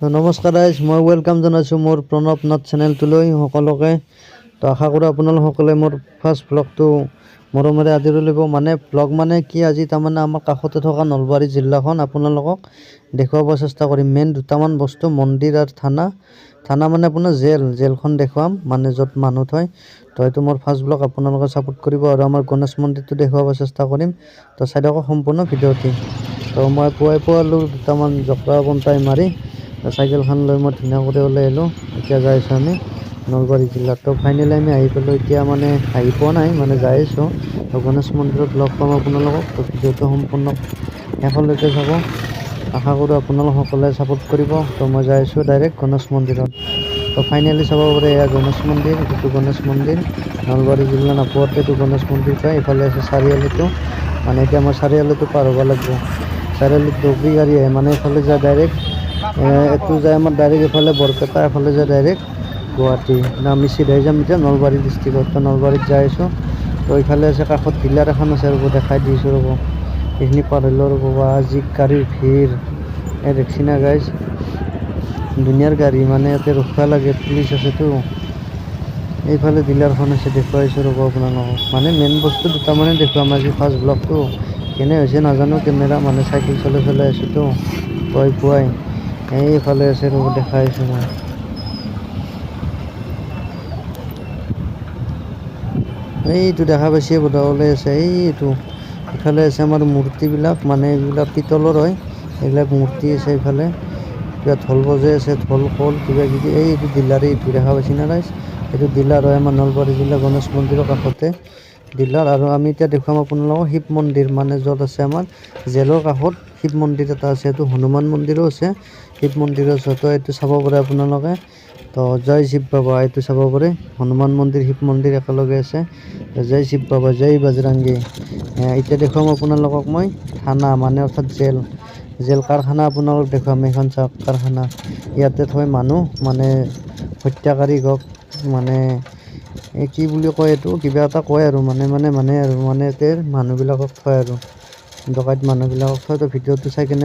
তো নমস্কাৰ গাইজ, মই ৱেলকাম জনাইছোঁ মোৰ প্ৰণৱ নাথ চেনেলটোলৈ সকলোকে। তো আশা কৰোঁ আপোনালোকসকলে মোৰ ফাৰ্ষ্ট ব্লগটো মৰমেৰে আদৰি ল'ব। মানে ব্লগ মানে কি, আজি তাৰমানে আমাৰ কাষতে থকা নলবাৰী জিলাখন আপোনালোকক দেখুৱাব চেষ্টা কৰিম। মেইন দুটামান বস্তু, মন্দিৰ আৰু থানা মানে আপোনাৰ জেলখন দেখুৱাম, মানে য'ত মানুহ থয়। তো এইটো মোৰ ফাৰ্ষ্ট ব্লগ, আপোনালোকে ছাপোৰ্ট কৰিব। আৰু আমাৰ গণেশ মন্দিৰটো দেখুৱাব চেষ্টা কৰিম। তো চাই থাকক সম্পূৰ্ণ ভিডিঅ'টি। তো মই পুৱালো দুটামান জকৰা বন্তাই মাৰি চাইকেলখন লৈ মই ধুনীয়াকৈ ওলাই আহিলোঁ। এতিয়া যাই আছোঁ আমি নলবাৰী জিলাত। তো ফাইনেলি আমি আহি পালোঁ। এতিয়া মানে আহি পোৱা নাই, মানে যাই আছোঁ। তো গণেশ মন্দিৰত লগ পাম আপোনালোকক। তো ভিডিঅ'টো সম্পূৰ্ণ শেষলৈকে চাব। আশা কৰোঁ আপোনালোকসকলে ছাপোৰ্ট কৰিব। তো মই যাই আছোঁ ডাইৰেক্ট গণেশ মন্দিৰত। তো ফাইনেলি চাব পাৰে, এয়া গণেশ মন্দিৰ। এইটো গণেশ মন্দিৰ নলবাৰী জিলা নাপোৱাতে এইটো গণেশ মন্দিৰ পায়। এইফালে আছে চাৰিআলিটো, মানে এতিয়া মই চাৰিআলিটো পাৰ হ'ব লাগিব। চাৰিআলিত ডুবৰি গাড়ী আহে, মানে এইফালে যায় ডাইৰেক্ট। এইটো যায় আমাৰ ডাইৰেক্ট এইফালে বৰপেটা, এফালে যায় ডাইৰেক্ট গুৱাহাটী। আমি চিধাই যাম এতিয়া নলবাৰী ডিষ্ট্ৰিক্টত। তো নলবাৰীত যাই আছোঁ। তো এইফালে আছে কাষত ডিলাৰ এখন আছে, ৰ'ব দেখাই দিছোঁ ৰ'ব। এইখিনি পাৰ হ'লেও ৰ'ব, আজি গাড়ীৰ ভিৰ এই দেখছি না গাইজ, দুনিয়াৰ গাড়ী, মানে ইয়াতে ৰখিব লাগে, পুলিচ আছেতো। এইফালে ডিলাৰখন আছে, দেখুৱাইছোঁ ৰ'ব আপোনালোকক। মানে মেইন বস্তু দুটামানে দেখুৱাম আজি ফাৰ্ষ্ট ব্লগটো। কেনে হৈছে নাজানো কেমেৰা, মানে চাইকেল চলাই আছোঁতো পুৱাই। এইফালে আছে ৰ'ব, দেখাই আছোঁ মই। এইটো দেখা পাইছে বোধ ওলাই আছে, এইটো ইফালে আছে আমাৰ মূৰ্তিবিলাক, মানে এইবিলাক পিতলৰ হয়। এইবিলাক মূৰ্তি আছে এইফালে। কিবা ঢোল বজাই আছে, ঢোল খোল কিবা কিবি। এইটো ডিলাৰে, এইটো দেখা পাইছে না ৰাইজ, এইটো ডিলাৰ হয় আমাৰ নলবাৰী জিলা গণেশ মন্দিৰৰ কাষতে ডিলাৰ। আৰু আমি এতিয়া দেখুৱাম আপোনালোকক শিৱ মন্দিৰ, মানে য'ত আছে আমাৰ জেলৰ কাষত শিৱ মন্দিৰ এটা আছে। এইটো হনুমান মন্দিৰো আছে, শিৱ মন্দিৰো আছে। তো এইটো চাব পাৰে আপোনালোকে। তো জয় শিৱ বাবা, এইটো চাব পাৰে। হনুমান মন্দিৰ শিৱ মন্দিৰ একেলগে আছে। জয় শিৱ বাবা, জয় বজৰংগী। এতিয়া দেখুৱাম আপোনালোকক মই থানা, মানে অৰ্থাৎ জেল কাৰখানা আপোনালোক দেখুৱাম। এইখন চাওক কাৰখানা, ইয়াতে থয় মানুহ, মানে হত্যাকাৰীক হওক, মানে কি বুলি কয় এইটো, কিবা এটা কয় আৰু মানে ইয়াতে মানুহবিলাকক থয় আৰু ডকাইত মানুহবিলাকক থয়। তো ভিডিঅ'টো চাই কিনে